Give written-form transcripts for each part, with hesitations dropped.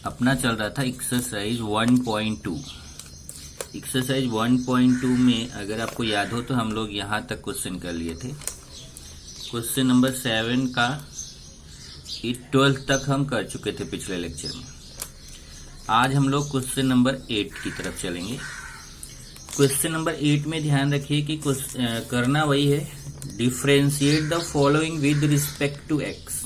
अपना चल रहा था एक्सरसाइज 1.2। एक्सरसाइज 1.2 में अगर आपको याद हो तो हम लोग यहाँ तक क्वेश्चन कर लिए थे। क्वेश्चन नंबर 7 का 12 तक हम कर चुके थे पिछले लेक्चर में। आज हम लोग क्वेश्चन नंबर 8 की तरफ चलेंगे। क्वेश्चन नंबर 8 में ध्यान रखिए कि करना वही है, differentiate the following with respect to x,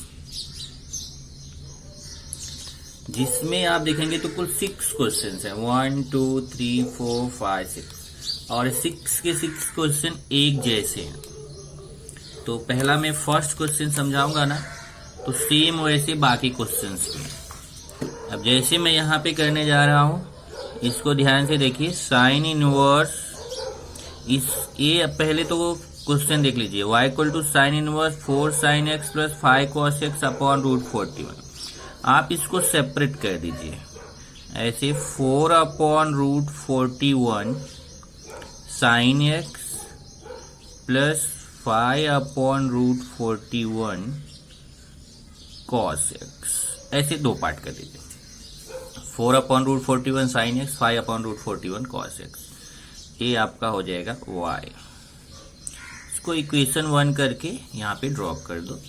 जिसमें आप देखेंगे तो कुल 6 क्वेश्चन हैं। 1 2 3 4 5 6 और 6 के 6 क्वेश्चन एक जैसे हैं। तो पहला मैं फर्स्ट क्वेश्चन समझाऊंगा ना, तो सेम वैसे बाकी क्वेश्चंस भी। अब जैसे मैं यहाँ पे करने जा रहा हूँ, इसको ध्यान से देखिए। साइन इनवर्स ये पहले तो क्वेश्चन देख लीजिए। y equal to sine inverse 4 sin x plus 5 cos x upon root 41। आप इसको सेपरेट कर दीजिए ऐसे, 4 upon root 41 sine x plus 5 upon root 41 cos x, ऐसे दो पार्ट कर दीजिए। 4 upon root 41 sine x, 5 upon root 41 cos x, ये आपका हो जाएगा y। इसको इक्वेशन 1 करके यहाँ पे ड्रॉप कर दो।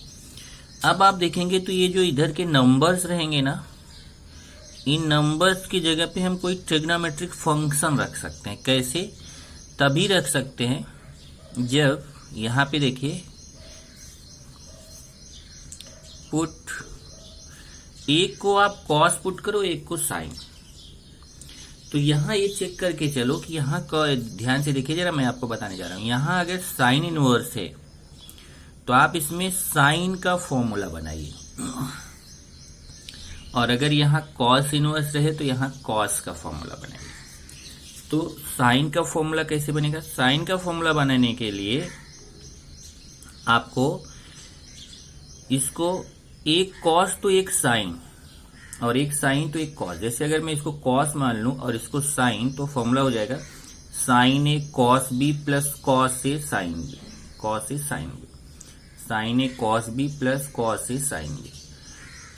अब आप देखेंगे तो ये जो इधर के नंबर्स रहेंगे ना, इन नंबर्स की जगह पे हम कोई ट्रिग्नोमेट्रिक फंक्शन रख सकते हैं। कैसे? तभी रख सकते हैं जब यहाँ पे देखिए, पुट एक को आप कॉस पुट करो, एक को साइन। तो यहाँ ये चेक करके चलो कि यहाँ ध्यान से देखिए जरा, मैं आपको बताने जा रहा हूँ। यहाँ अगर साइन इनवर्स है तो आप इसमें साइन का फॉर्मूला बनाइए, और अगर यहाँ कॉस इनवर्स रहे तो यहाँ कॉस का फॉर्मूला बनाइए। तो साइन का फॉर्मूला कैसे बनेगा? साइन का फॉर्मूला बनाने के लिए आपको इसको एक कॉस तो एक साइन, और एक साइन तो एक कॉस। जैसे अगर मैं इसको कॉस मान लूं और इसको साइन, तो फॉर्मूला हो जाएगा sign A cos b plus cos A sine B, cos A sine b, sine A cos b plus cos A sine B.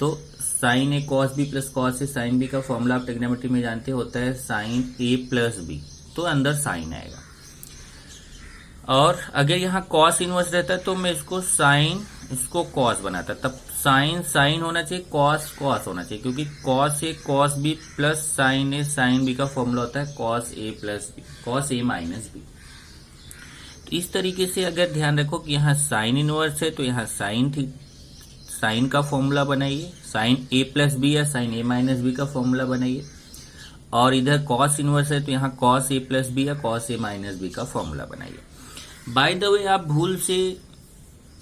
तो साइन ए कॉस बी प्लस कॉस ए साइन बी का formula आप trigonometry में जानते होता है sine a plus b, तो अंदर sign आएगा। और अगर यहाँ कॉस इनवर्स रहता है तो मैं इसको साइन, इसको कॉस बनाता, तब साइन साइन होना चाहिए, कॉस कॉस होना चाहिए, क्योंकि cos A cos b plus sign A sine B का फॉर्मूला होता है cos A plus B, cos A minus B. तो इस तरीके से अगर ध्यान रखो कि यहाँ साइन इनवर्स है तो यहाँ साइन का फॉर्मूला बनाइए, साइन ए प्लस बी या साइन ए माइनस बी का फॉर्मूला बनाइए। और इधर कॉस इनवर्स है तो यहाँ कॉस ए प्लस बी या कॉस ए माइनस बी का फॉर्मूला बनाइए। बाय द वे आप भूल से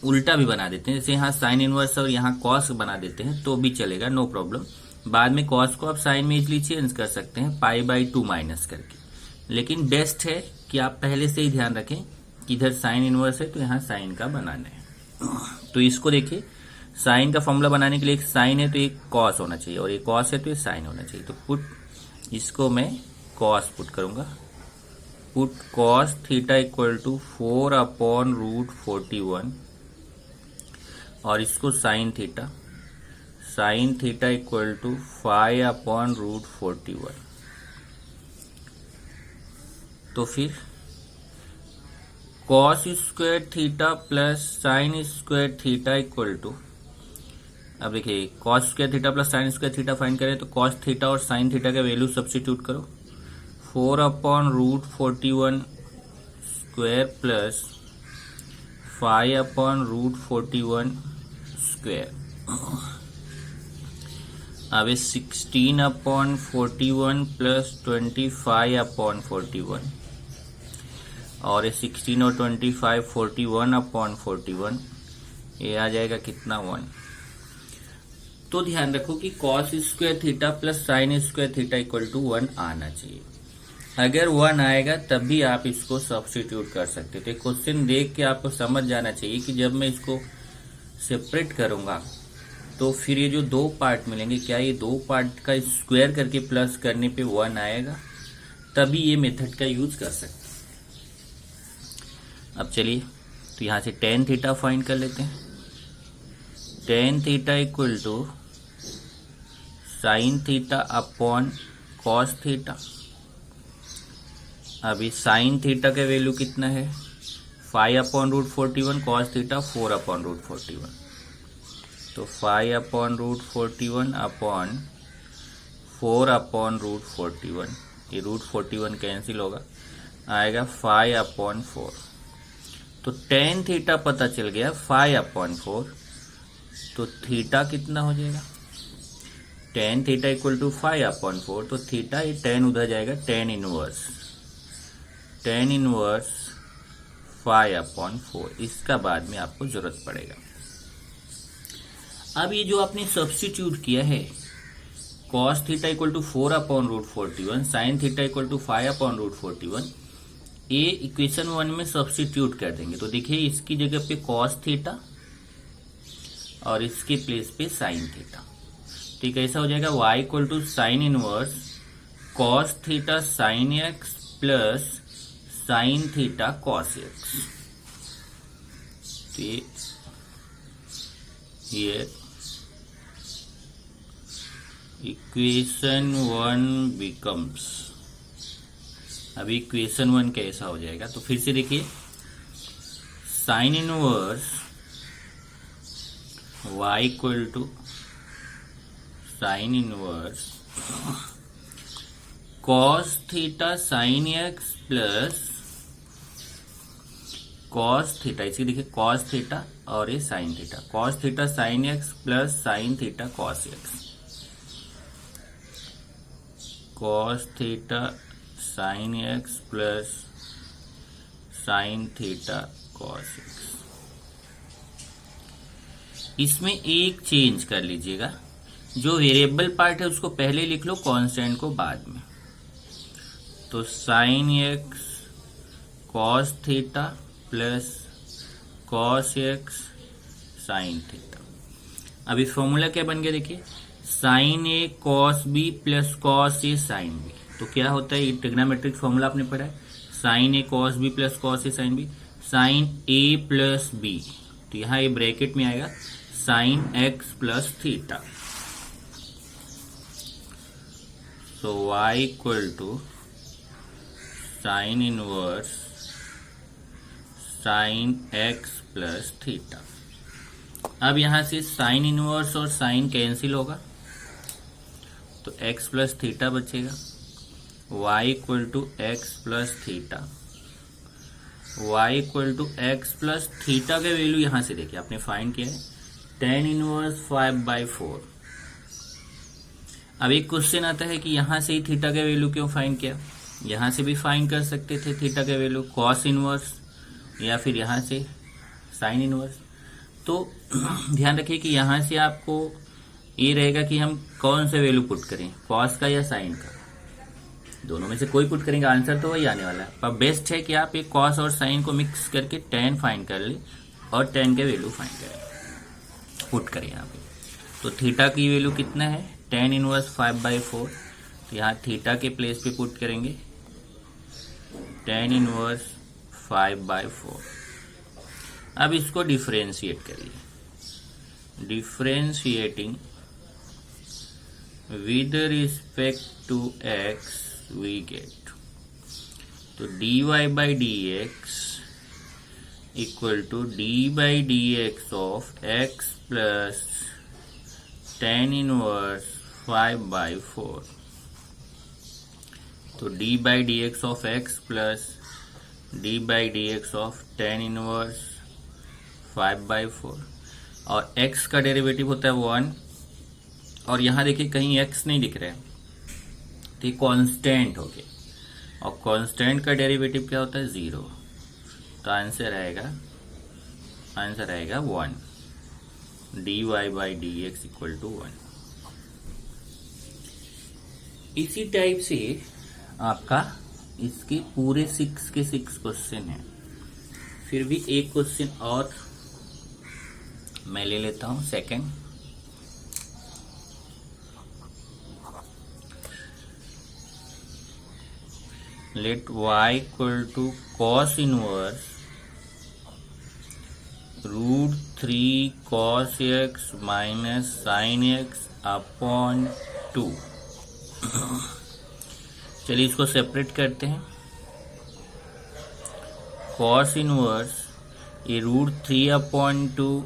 उल्टा भी बना देते हैं, जैसे यहाँ साइन इनवर्स और यहाँ कॉस बना देते हैं तो भी चलेगा, नो प्रॉब्लम। बाद में कॉस को आप साइन में इजली चेंज कर सकते हैं π/2 माइनस करके। लेकिन बेस्ट है कि आप पहले से ही ध्यान रखें कि इधर साइन इनवर्स है तो यहाँ साइन का बनाना है। तो इसको देखिए, साइन का फॉर्मूला बनाने के लिए एक साइन है तो एक कॉस होना चाहिए, और एक कॉस है तो ये साइन होना चाहिए। तो पुट, इसको मैं कॉस पुट करूंगा, put cos theta equal to 4 upon root 41, और इसको sine theta equal to 5 upon root 41। तो फिर cos square theta plus sine square theta equal to, अब देखिए cos square theta plus sine square theta find करें तो cos theta और sine theta का वैल्यू सब्स्टिट्यूट करो। 4 upon root 41 square plus 5 upon root 41 square, अब 16 अपॉन 41 प्लस 25 अपॉन 41, और 16 और 25 41 अपॉन 41, ये आ जाएगा कितना 1। तो ध्यान रखो कि cos square theta plus sine square theta equal to 1 आना चाहिए। अगर 1 आएगा तब भी आप इसको सब्स्टिट्यूट कर सकते थे। क्वेश्चन देख के आपको समझ जाना चाहिए कि जब मैं इसको सेपरेट करूंगा तो फिर ये जो दो पार्ट मिलेंगे, क्या ये दो पार्ट का स्क्वायर करके प्लस करने पे 1 आएगा, तभी ये मेथड का यूज कर सकते हैं। अब चलिए तो यहां से टेन थीटा फाइंड कर लेते हैं। Tan theta equal to sine theta upon cos theta. अभी साइन थीटा का वैल्यू कितना है 5/√41, कॉस थीटा 4/√41। तो 5/√41 अपॉन 4/√41, ये √41 कैंसिल होगा, आएगा 5/4। तो टेन थीटा पता चल गया 5/4। तो थीटा कितना हो जाएगा, टेन थीटा इक्वल टू 5/4। तो थीटा ये टेन उधर जाएगा, टेन इनवर्स 5/4। इसका बाद में आपको जरूरत पड़ेगा। अब ये जो आपने सब्स्टिट्यूट किया है cos theta equal to 4/√41, sine theta equal to 5/√41, ये इक्वेशन 1 में सब्स्टिट्यूट कर देंगे। तो देखिए इसकी जगह पे cos थीटा और इसके प्लेस पे साइन थीटा। ठीक है, ऐसा हो जाएगा y equal to sine inverse cos theta sine x plus sine theta cos x. ये इक्वेशन 1 बिकम्स, अभी इक्वेशन 1 कैसा हो जाएगा, तो फिर से देखिए sine inverse y equal to sine inverse cos theta sine x plus cos theta, इसी देखिए कॉस थीटा और ये sine theta, cos theta sine x plus sine theta cos x, cos theta sine x plus sine theta cos x. इसमें एक change कर लीजिएगा, जो variable part है उसको पहले लिख लो, कांस्टेंट को बाद में। तो sine x cos theta plus cos x sine theta. अभी फॉर्मूला क्या बन गया देखिए, साइन ए कॉस बी प्लस कॉस ए साइन बी। तो क्या होता है, ये ट्रिग्नोमेट्रिक फॉर्मूला आपने पढ़ा है, sine A cos b plus cos A sine b, sine a plus b. तो यहाँ ये ब्रैकेट में आएगा sine x plus theta. So y equal to sine inverse sine x plus theta. अब यहां से साइन इनवर्स और साइन कैंसिल होगा, तो x प्लस थीटा बचेगा, y equal to x plus theta. y equal to x plus theta का value यहां से देखिए आपने फाइंड किया है tan इनवर्स 5/4। अब एक क्वेश्चन आता है कि यहां से ही थीटा का वैल्यू क्यों फाइंड किया, यहां से भी फाइंड कर सकते थे थीटा का वैल्यू, कॉस इनवर्स या फिर यहां से साइन इनवर्स। तो ध्यान रखिए कि यहां से आपको ये रहेगा कि हम कौन सा वैल्यू पुट करें, कॉस का या साइन का, दोनों में से कोई पुट करेंगे, आंसर तो वही आने वाला है। पर बेस्ट है कि आप एक कॉस और साइन को मिक्स करके tan फाइंड कर ले और tan के वैल्यू फाइंड करें, पुट करें यहाँ पे। तो थीटा की वैल्यू कितना है, tan इनवर्स 5/4। तो यहाँ थीटा के प्लेस पे पुट करेंगे tan इनवर्स 5/4। अब इसको डिफरेंशिएट करिए, differentiating with respect to x we get, तो dy/dx equal to d/dx of x plus tan inverse 5/4। तो d/dx of x plus d/dx of tan inverse 5/4, और x का डेरिवेटिव होता है 1, और यहां देखिए कहीं x नहीं दिख रहा है, तो ये कांस्टेंट हो गया, और कांस्टेंट का डेरिवेटिव क्या होता है 0। तो आंसर आएगा 1, dy/dx इक्वल टू 1। इसी टाइप से आपका इसके पूरे 6 के 6 क्वेश्चन है। फिर भी एक क्वेश्चन और मैं ले लेता हूं, second. Let y equal to cos inverse √3 cos x minus sine x upon 2। चलिए इसको सेपरेट करते हैं। कॉस इनवर्स ये √3/2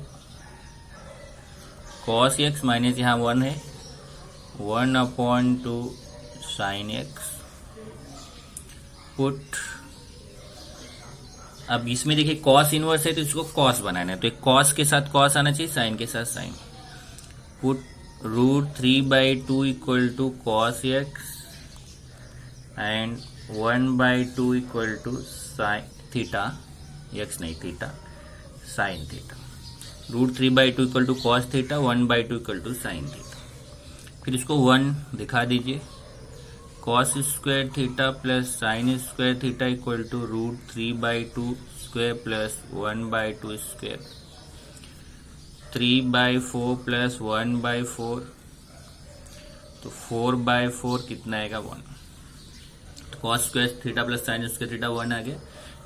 कॉस एक्स माइनस यहाँ 1 है 1/2 साइन एक्स पुट। अब इसमें देखिए कॉस इनवर्स है तो इसको कॉस बनाना है, तो एक कॉस के साथ कॉस आना चाहिए, साइन के साथ sine. Put √3/2 equal to cos x and 1/2 equal to sine theta, x नहीं theta, sine theta. √3/2 equal to cos theta, 1/2 equal to sine theta. फिर इसको 1 दिखा दीजिए। Cos square theta plus sine square theta equal to √3/2 square plus 1/2 square, 3/4 plus 1/4, तो 4/4 कितना आएगा 1। तो cos square theta plus sine square theta 1 आ गया।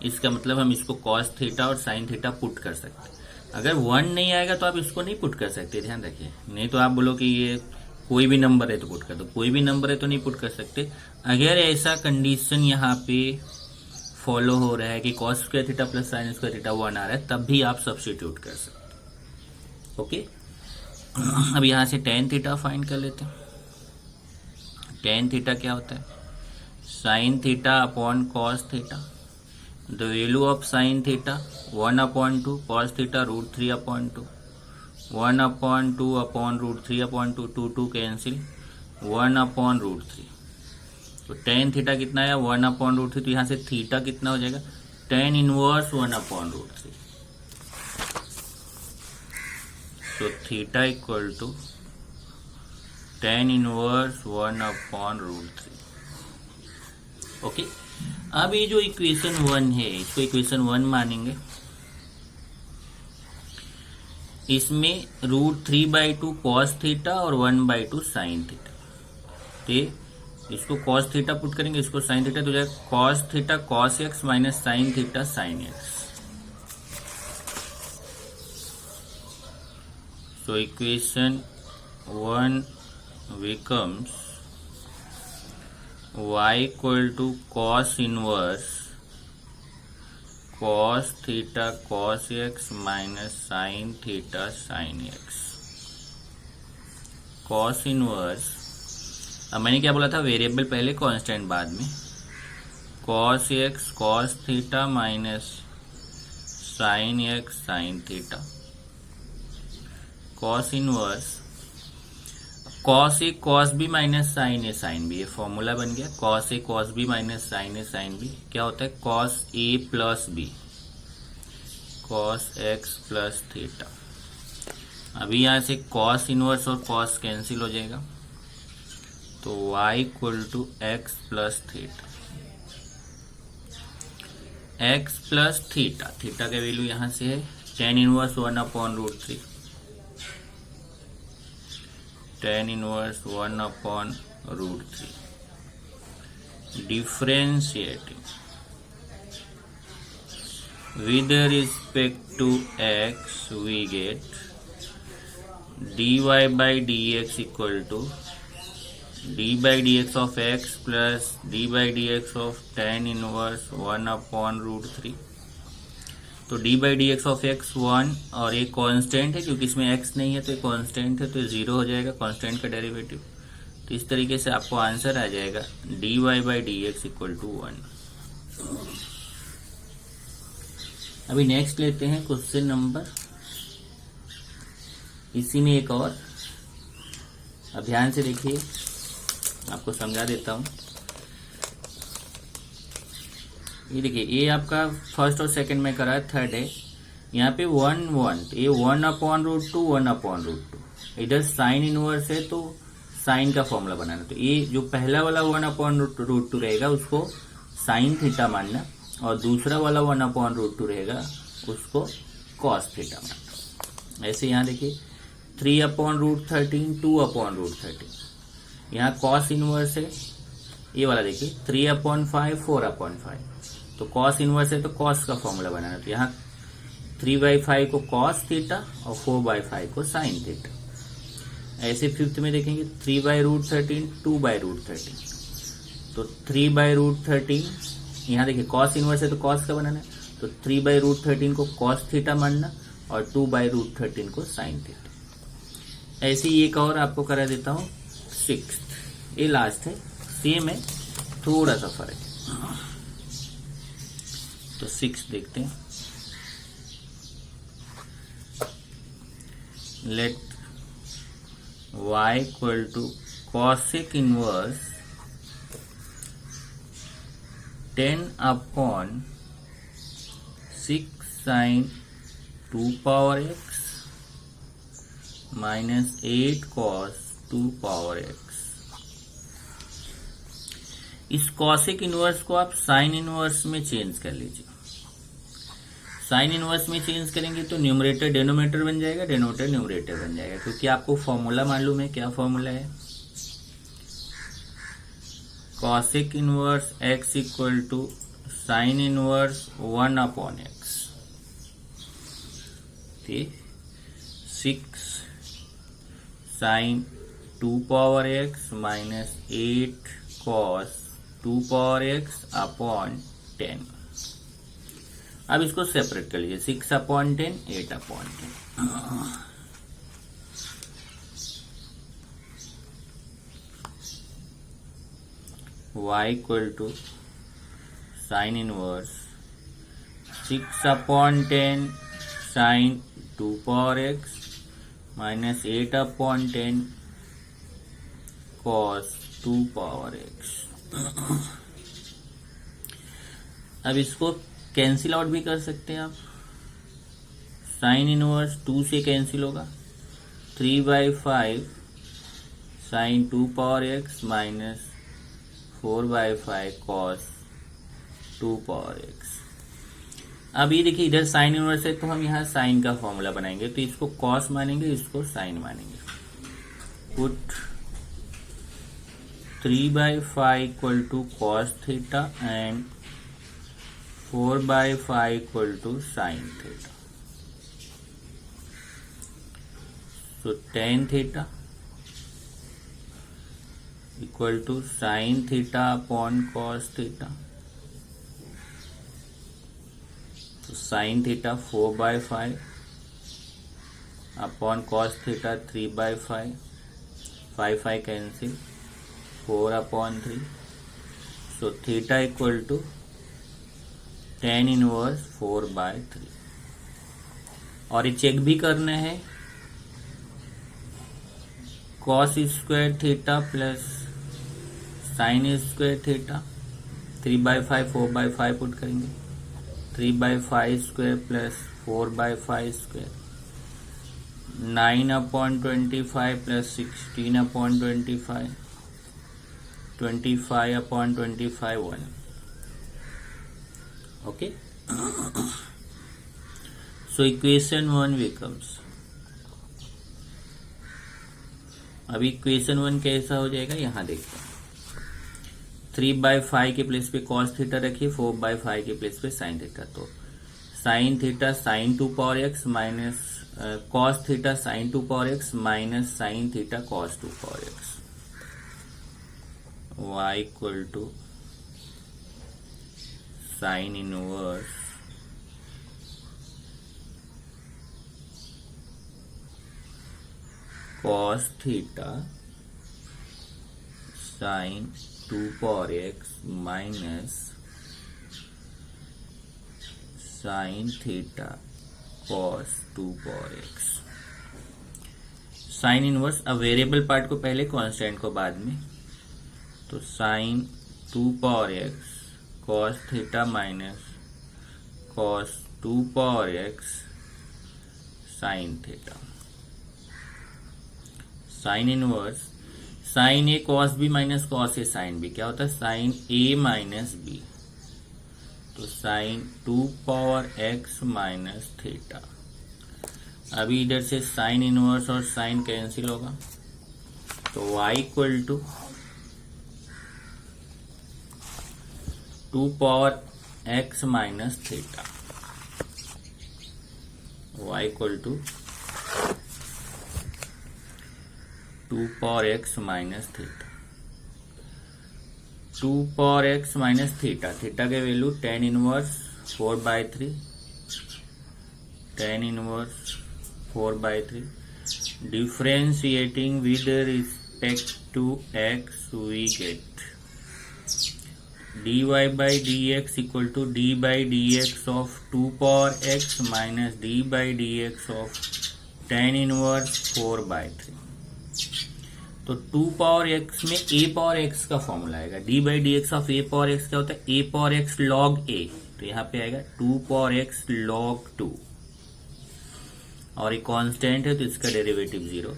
इसका मतलब हम इसको कॉस थीटा और साइन थीटा पुट कर सकते हैं। अगर 1 नहीं आएगा तो आप इसको नहीं पुट कर सकते, ध्यान रखिए। नहीं तो आप बोलो कि ये कोई भी नंबर है तो पुट कर दो, कोई भी नंबर है तो नहीं पुट कर सकते। अगर ऐसा कंडीशन यहाँ पे फॉलो हो रहा है कि cos square theta plus sine square theta 1 आ रहा है, तब भी आप सब्स्टिट्यूट कर सकते। ओके, अब यहाँ से टेन थीटा फाइंड कर लेते हैं। टेन थीटा क्या होता है, sine theta upon cos theta. The value of sine theta 1/2 cos theta √3/2, 1/2 upon √3/2, 2 cancel, 1/√3। तो टेन थीटा कितना है 1/√3, तो यहाँ से थीटा कितना हो जाएगा टेन इनवर्स 1/√3। तो theta equal to tan inverse 1/√3। Okay, अब ये जो इक्वेशन 1 है इसको इक्वेशन 1 मानेंगे। इसमें √3/2 कॉस थीटा और 1/2 साइन थीटा, तो इसको कॉस थीटा पुट करेंगे, इसको साइन थीटा, तो जाएगा cos theta cos x minus sine theta sine x. So equation 1 becomes y equal to cos inverse cos theta cos x minus sin theta sin x। cos inverse, अब मैंने क्या बोला था, variable पहले constant बाद में, cos x cos theta minus sin x sin theta। Cos inverse cos A cos B minus sine A sine B, ये formula बन गया। Cos A cos B minus sine A sine B क्या होता है, cos A plus B cos x plus theta. अभी यहां से cos inverse और कॉस कैंसिल हो जाएगा, तो y equal to x plus theta, x plus theta. Theta का वैल्यू यहां से है ten inverse 1/√3, ten inverse 1/√3। Differentiating with respect to x we get dy by dx equal to d by dx of x plus d by dx of tan inverse 1/√3। तो d by dx of x 1 और ये constant है, क्योंकि इसमें x नहीं है तो ये कांस्टेंट है, तो 0 हो जाएगा कांस्टेंट का डेरिवेटिव। तो इस तरीके से आपको आंसर आ जाएगा dy by dx equal to 1। अभी नेक्स्ट लेते हैं क्वेश्चन नंबर, इसी में एक और, अब ध्यान से देखिए, आपको समझा देता हूं। ये देखिए, ये आपका फर्स्ट और सेकंड में करा है, थर्ड है यहाँ पे 1 1, तो ये 1/√2 1/√2। इधर साइन इनवर्स है तो साइन का फॉर्मूला बनाना, तो ये जो पहला वाला 1/√2 रहेगा उसको साइन थीटा मानना, और दूसरा वाला 1/√2 रहेगा उसको कॉस थीटा मानना। ऐसे यहाँ देखिए 3/√13 2/√13, यहाँ कॉस इनवर्स है, ये वाला देखिए 3/5 4/5, तो कॉस इनवर्स है तो कॉस का फॉर्मूला बनाना, तो यहाँ 3/5 को कॉस थीटा और 4/5 को साइन थीटा। ऐसे फिफ्थ में देखेंगे 3/√13, 2/√13, तो 3/√13 यहाँ देखिए कॉस इनवर्स है तो कॉस का बनाना है, तो 3/√13 को कॉस थीटा मानना और 2/√13 को साइन थीटा। ऐसे ही एक और आपको करा देता हूं सिक्स, ये लास्ट है, सेम है, थोड़ा सा फर्क है। तो 6 देखते हैं। Let y equal to cosec inverse 10/6 sin 2 power x minus 8 cos 2 power x। इस कॉसेक इनवर्स को आप साइन इनवर्स में चेंज कर लीजिए। साइन इनवर्स में चेंज करेंगे तो न्यूमरेटर डेनोमिनेटर बन जाएगा, डेनोमिनेटर न्यूमरेटर बन जाएगा, क्योंकि आपको फॉर्मूला मालूम है। क्या फॉर्मूला है? Cosec inverse x equal to sine inverse 1/x। ठीक, 6 sine 2 power x minus 8 cos 2 power x upon 10। अब इसको सेपरेट कर लीजिए, 6/10, 8/10। y equal to sine inverse 6/10 sine 2 power x minus 8/10 cos 2 power x। अब इसको कैंसिल आउट भी कर सकते हैं आप। साइन इनवर्स 2 से कैंसिल होगा, 3/5 sine 2 power x minus 4/5 cos 2 power x। अब ये देखिए इधर साइन इनवर्स है तो हम यहाँ साइन का फॉर्मूला बनाएंगे, तो इसको कॉस मानेंगे, इसको साइन मानेंगे। Put 3/5 equal to cos theta and 4/5 equal to sine theta. So tan theta equal to sine theta upon cos theta. तो sine theta 4/5 upon cos theta 3/5, 5 cancel, 4/3। So theta equal to tan inverse 4/3। और ये check भी करना है, cos square theta plus sine square theta, 3/5 4/5 put करेंगे, 3/5 square plus 4/5 square, 9/25 plus 16/25, 25/25 1। Okay, so equation 1 becomes, अभी equation 1 कैसा हो जाएगा यहां देखते हैं। 3/5 के प्लेस पे कॉस थीटा रखिए, 4/5 के प्लेस पे साइन थीटा, तो sine theta sine 2 power x minus cos theta sine 2 power x minus sine theta cos 2 power x. y equal to sine inverse cos theta sine 2 power x minus sine theta cos 2 power x. Sine inverse, अब variable part को पहले, constant को बाद में, तो sine 2 power x cos theta minus cos 2 power x sine theta. Sine inverse sine ए cos B minus cos ए sine B, क्या होता है? साइन ए माइनस बी, तो sine 2 power x minus theta. अभी इधर से साइन इनवर्स और sine cancel होगा, तो y equal to 2 power x minus theta, y equal to 2 power x minus theta, 2 power x minus theta, theta के value tan inverse 4/3, tan inverse 4/3, differentiating with respect to x we get dy by dx equal to d by dx of 2 power x minus d by dx of tan inverse 4/3। तो 2 power x में a power x का formula आएगा, d by d x of a power x क्या होता है, a power x log a, तो यहाँ पे आएगा 2 पावर x log 2, और ये कांस्टेंट है तो इसका डेरिवेटिव 0।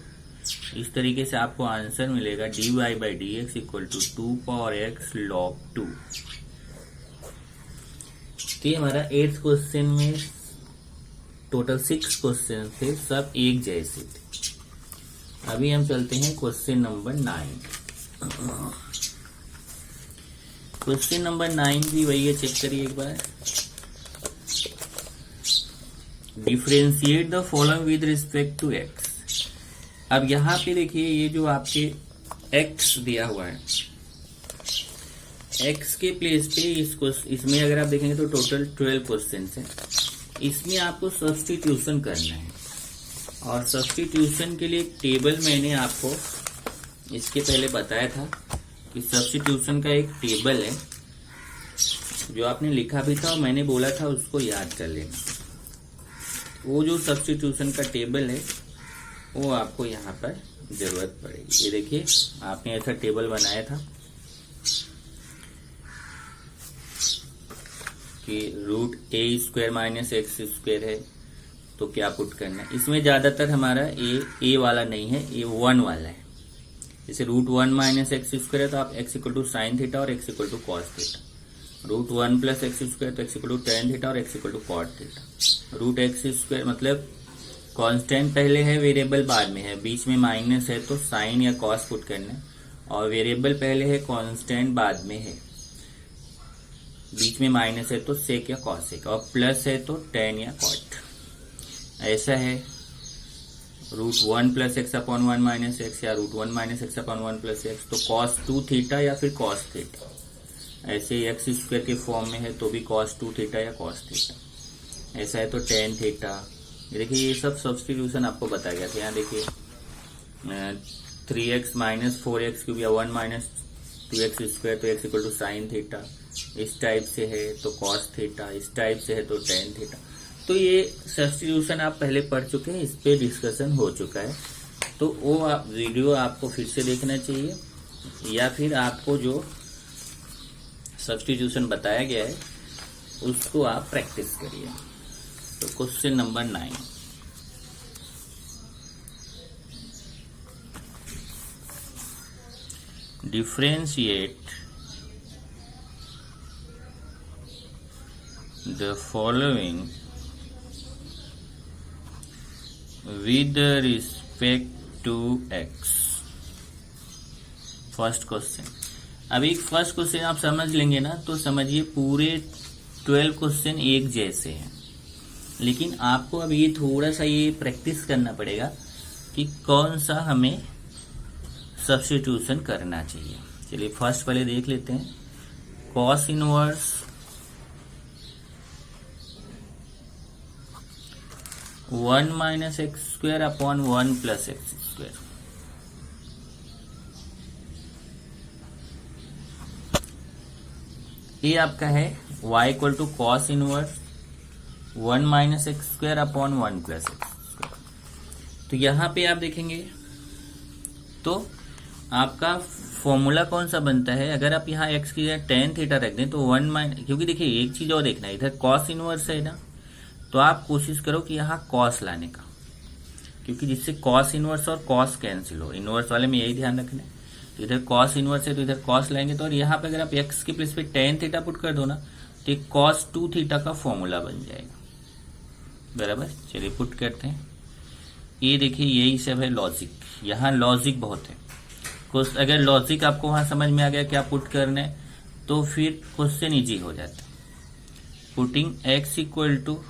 इस तरीके से आपको आंसर मिलेगा dy by d x equal to 2 power x log 2। तो ये हमारा 8th क्वेश्चन में टोटल 6 क्वेश्चन थे, सब एक जैसे थे। अभी हम चलते हैं क्वेश्चन नंबर 9। क्वेश्चन नंबर 9 भी वही है, चेक करिए एक बार। Differentiate the following with respect to x. अब यहां पे देखिए, ये जो आपके एक्स दिया हुआ है, एक्स के प्लेस पे इसमें अगर आप देखेंगे तो टोटल 12 क्वेश्चन है। इसमें आपको सब्स्टिट्यूशन करना है, और सब्स्टिट्यूशन के लिए एक टेबल मैंने आपको इसके पहले बताया था कि सब्स्टिट्यूशन का एक टेबल है जो आपने लिखा भी था और मैंने बोला था उसको याद कर लेना। वो जो सब्स्टिट्यूशन का टेबल है वो आपको यहाँ पर जरूरत पड़ेगी। ये देखिए, आपने ऐसा टेबल बनाया था कि √a² माइनस x² है, तो क्या पुट करना है। इसमें ज्यादातर हमारा ए वाला नहीं है, ये 1 वाला है। जैसे √1 माइनस x² है तो आप x equal to sine theta और x equal to cos theta, √1 plus x² तो x equal to tan theta और x equal to cot theta. √x² मतलब कांस्टेंट पहले है, वेरिएबल बाद में है, बीच में माइनस है तो साइन या कॉस पुट करना है, और वेरिएबल पहले है, कांस्टेंट बाद में है, बीच में माइनस है तो सेक या कॉसेक, और प्लस है तो टेन या कॉट। ऐसा है √1 plus x upon 1 minus x या √1 minus x upon 1 plus x, तो cos 2 थीटा या फिर cos थीटा। ऐसे x² के फॉर्म में है तो भी cos 2 थीटा या cos थीटा। ऐसा है तो tan थीटा। ये देखिए, ये सब सब्स्टिट्यूशन आपको बताया गया था। यहाँ देखिए 3x माइनस 4x क्यूब या 1 माइनस 2x² तो x equal to sine theta, इस टाइप से है तो cos थीटा, इस टाइप से है तो tan थीटा। तो ये सब्स्टिट्यूशन आप पहले पढ़ चुके हैं, इस पे डिस्कशन हो चुका है, तो वो वीडियो आपको फिर से देखना चाहिए, या फिर आपको जो सब्स्टिट्यूशन बताया गया है उसको आप प्रैक्टिस करिए। तो question number 9, differentiate the following with respect to x। First question. अभी फर्स्ट क्वेश्चन आप समझ लेंगे ना तो समझिए पूरे 12 क्वेश्चन एक जैसे हैं, लेकिन आपको अब ये थोड़ा सा ये प्रैक्टिस करना पड़ेगा कि कौन सा हमें सब्स्टिट्यूशन करना चाहिए। चलिए फर्स्ट पहले देख लेते हैं। Cos inverse 1 minus x² upon 1 plus x²। ये आपका है y equal to cos inverse 1 minus x² upon 1 plus x²। तो यहां पे आप देखेंगे तो आपका फॉर्मूला कौन सा बनता है। अगर आप यहाँ x की जगह tan थीटा रख दें तो 1 माइनस, क्योंकि देखिए एक चीज और देखना है, इधर कॉस इनवर्स है ना, तो आप कोशिश करो कि यहाँ कॉस लाने का, क्योंकि जिससे कॉस इनवर्स और कॉस कैंसिल हो। इनवर्स वाले में यही ध्यान रखना है, तो इधर कॉस इनवर्स है तो इधर कॉस लाएंगे, तो और यहाँ पे अगर आप x के प्लेस पे tan थीटा पुट कर दो ना तो एक cos 2 थीटा का फॉर्मूला बन जाएगा। बराबर, चलिए पुट करते हैं। ये देखिए यही सब है लॉजिक, यहाँ लॉजिक बहुत है। अगर लॉजिक आपको वहां समझ में आ गया क्या पुट करना है तो फिर क्वेश्चन इजी हो जाता है। Putting x equal to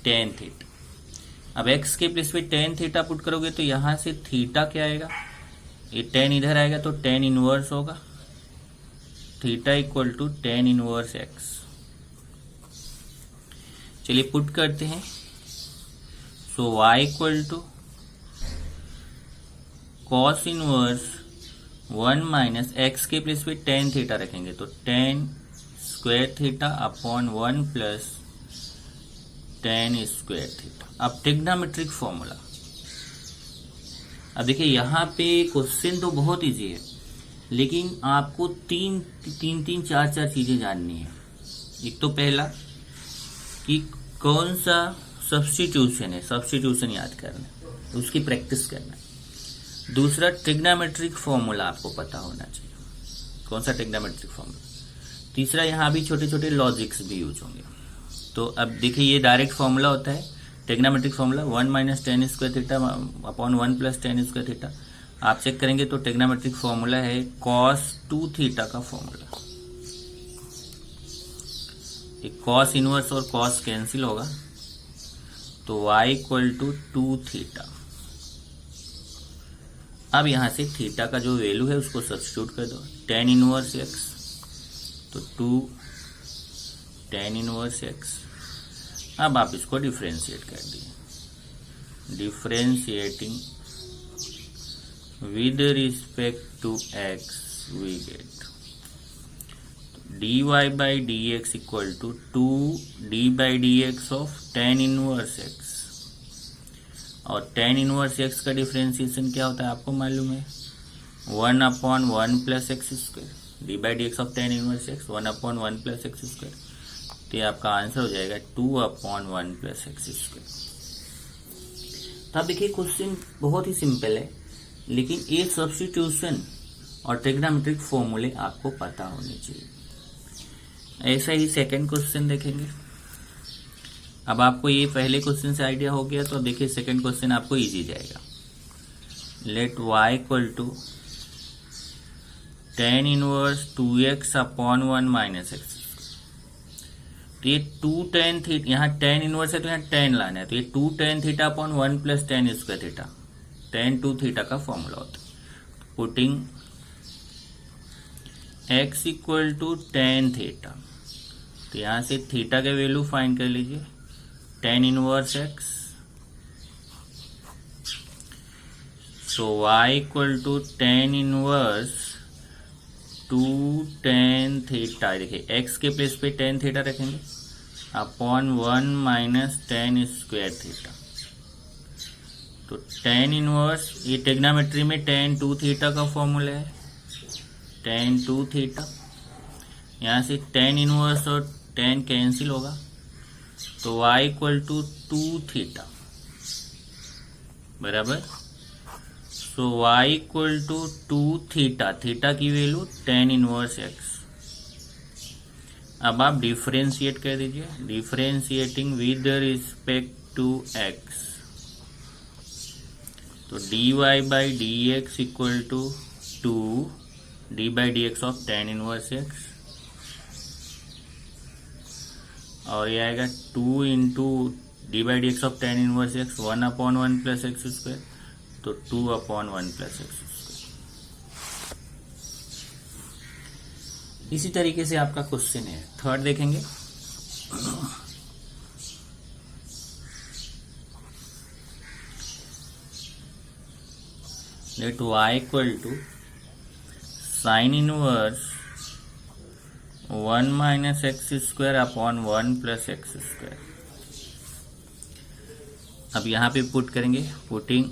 tan theta, अब x के प्लेस पे टेन थीटा पुट करोगे तो यहां से थीटा क्या आएगा, ये टेन इधर आएगा तो टेन इनवर्स होगा, theta equal to tan inverse x। चलिए पुट करते हैं। So y equal to cos inverse 1 minus x के प्लेस पे टेन थीटा रखेंगे तो tan square theta upon 1 plus tan square theta. अब ट्रिग्नोमेट्रिक फॉर्मूला, अब देखिए यहाँ पे क्वेश्चन तो बहुत इजी है, लेकिन आपको तीन चार चीजें जाननी है। एक तो पहला कि कौन सा सब्स्टिट्यूशन है, सब्स्टिट्यूशन याद करना, उसकी प्रैक्टिस करना। दूसरा ट्रिग्नोमेट्रिक फॉर्मूला आपको पता होना चाहिए, कौन सा ट्रिग्नोमेट्रिक फॉर्मूला। तीसरा यहाँ भी छोटे छोटे लॉजिक्स भी यूज होंगे। तो अब देखिए ये डायरेक्ट फॉर्मूला होता है trigonometric formula 1 minus tan square theta upon 1 plus tan square theta. आप चेक करेंगे तो ट्रिग्नोमेट्रिक फॉर्मूला है कॉस 2 थीटा का फॉर्मूला। कॉस इनवर्स और कॉस कैंसिल होगा तो y इक्वल टू 2 थीटा। अब यहां से थीटा का जो वैल्यू है उसको सब्स्टिट्यूट कर दो, टेन इनवर्स x तो 2 टेन इनवर्स x। अब आप इसको डिफरेंशिएट कर दिए, differentiating with respect to x we get dy by d x equal to 2 d by d x of tan inverse x। और टेन इनवर्स x का डिफरेंशिएशन क्या होता है आपको मालूम है, 1 upon 1 plus x square. D by d x of tan inverse x 1 upon 1 plus x square. तो ये आपका आंसर हो जाएगा 2 अपॉन 1 प्लस एक्स स्क्वायर। तो आप देखिए क्वेश्चन बहुत ही सिंपल है, लेकिन ये सब्स्टिट्यूशन और ट्रिग्नोमेट्रिक फॉर्मूले आपको पता होने चाहिए। ऐसा ही सेकंड क्वेश्चन देखेंगे। अब आपको ये पहले क्वेश्चन से आइडिया हो गया, तो देखिए सेकंड क्वेश्चन आपको इजी जाएगा। Let y equal to tan inverse 2x upon 1 minus x. तो ये 2 टेन थीटा, यहाँ टेन इनवर्स है तो यहाँ टेन लाना है, तो ये 2 tan theta upon 1 plus tan square theta, tan 2 theta का फॉर्मूला होता है। Putting x equal to tan theta, तो यहाँ से थीटा के वैल्यू फाइंड कर लीजिए, tan inverse x। So y equal to tan inverse 2 tan theta. देखिए x के प्लेस पे टेन थीटा रखेंगे upon 1 minus tan square theta. तो टेन इनवर्स, ये ट्रिग्नोमेट्री में टेन 2 थीटा का फॉर्मूला है, टेन 2 थीटा। यहाँ से टेन इनवर्स और टेन कैंसिल होगा तो y इक्वल टू 2 थीटा बराबर। So y equal to 2 theta, theta की वैल्यू टेन इनवर्स x। अब आप डिफरेंशिएट कर दीजिए, differentiating with respect to x। तो dy by d x equal to 2 d by d x of tan inverse x, और ये आएगा 2 into d by d x of tan inverse x 1 upon 1 plus x square, तो 2 upon 1 plus x square. इसी तरीके से आपका question है। Third देखेंगे। Let y equal to sine inverse 1 minus x square upon 1 plus x square. अब यहां पे पुट करेंगे, putting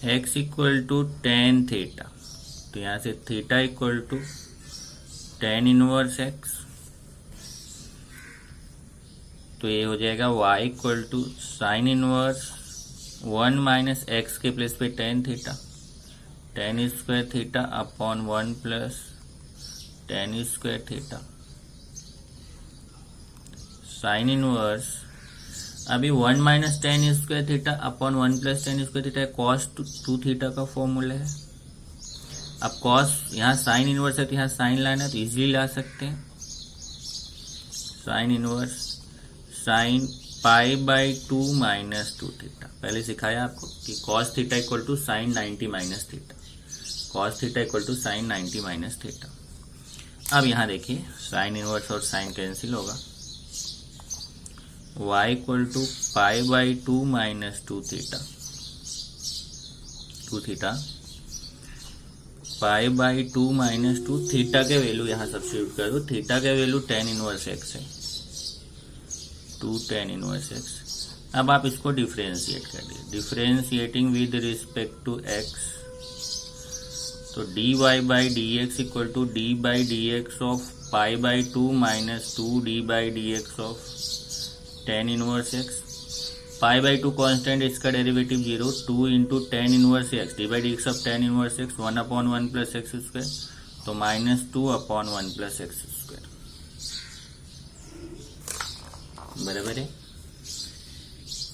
x equal to tan theta, तो यहां से theta equal to tan inverse x। तो ये हो जाएगा y equal to sine inverse 1 minus x के प्लेस पे tan theta, tan square theta upon 1 plus tan square theta sine inverse. अभी 1 minus tan square theta upon 1 plus tan square theta cos 2 theta का formula है। अब cos, यहाँ sine inverse है तो यहाँ साइन लाना है तो इजीली ला सकते हैं। Sine inverse sine pi by 2 minus 2 theta. पहले सिखाया आपको कि cos theta equal to sine 90 minus theta, cos theta equal to sine 90 minus theta. अब यहाँ देखिए साइन इनवर्स और साइन कैंसिल होगा, y equal to pi by 2 minus 2 theta, 2 theta pi by 2 minus 2 theta के वैल्यू यहाँ substitute कर दो। Theta के वैल्यू tan इनवर्स x है, 2 tan इनवर्स x। अब आप इसको डिफरेंशिएट कर दिए, differentiating with respect to x, तो dy by d x equal to d by d x of pi by 2 minus 2 d by d x of tan inverse x। Pi by 2 constant, इसका derivative 0, 2 into tan inverse x, d by d x of tan inverse x 1 upon 1 plus x square, तो -2 upon 1 plus x square, बराबर है।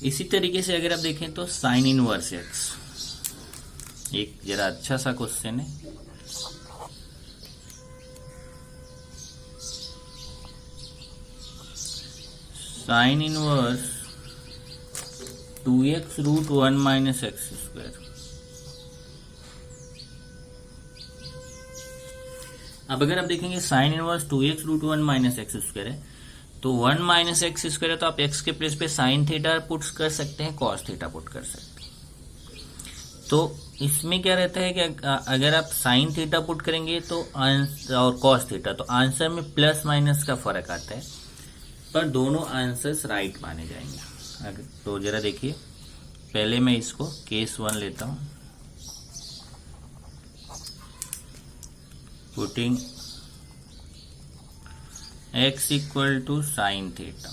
इसी तरीके से अगर आप देखें तो साइन इनवर्स x, एक जरा अच्छा सा क्वेश्चन है। Sine inverse 2x root 1 minus x square. अब अगर आप देखेंगे sine inverse 2x root 1 minus x square है, तो 1 माइनस एक्स स्क्वायर है, तो आप x के प्लेस पे साइन थीटा पुट कर सकते हैं, कॉस थीटा पुट कर सकते हैं। तो इसमें क्या रहता है कि अगर आप साइन थीटा पुट करेंगे तो और कॉस थीटा, तो आंसर में प्लस माइनस का फर्क आता है, पर दोनों आंसर्स राइट माने जाएंगे। तो जरा देखिए, पहले मैं इसको केस 1 लेता हूं, putting x equal to sine theta,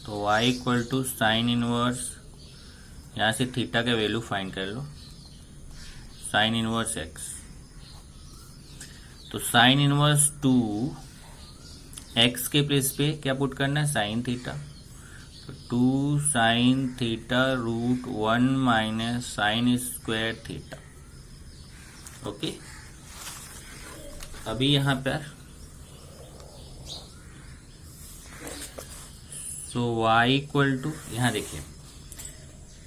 तो y equal to sine inverse, यहां से थीटा का वैल्यू फाइंड कर लो, साइन इनवर्स x, तो साइन इनवर्स 2 x के प्लेस पे क्या पुट करना है, साइन थीटा, तो 2 sine theta root 1 minus sine square theta. Okay, अभी यहां पर तो y इक्वल टू, यहां देखिए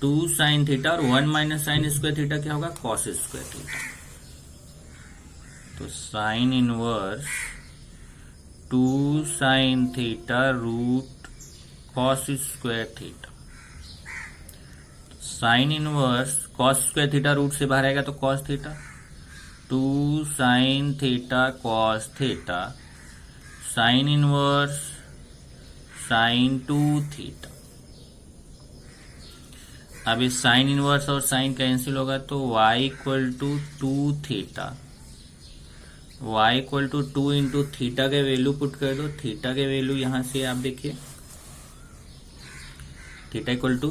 2 साइन थीटा और 1 माइनस साइन स्क्वायर थीटा क्या होगा, कॉस स्क्वायर थीटा, तो sine inverse 2 sine theta root cos square theta. Sine inverse cos square theta root से बाहर आएगा तो cos theta, 2 sine theta cos theta, sine inverse sine 2 theta. अब इस sine inverse और साइन कैंसिल होगा, तो y equal to 2 theta, y equal to 2 into theta के वैल्यू पुट कर दो। थीटा के वैल्यू यहां से आप देखिए, theta equal to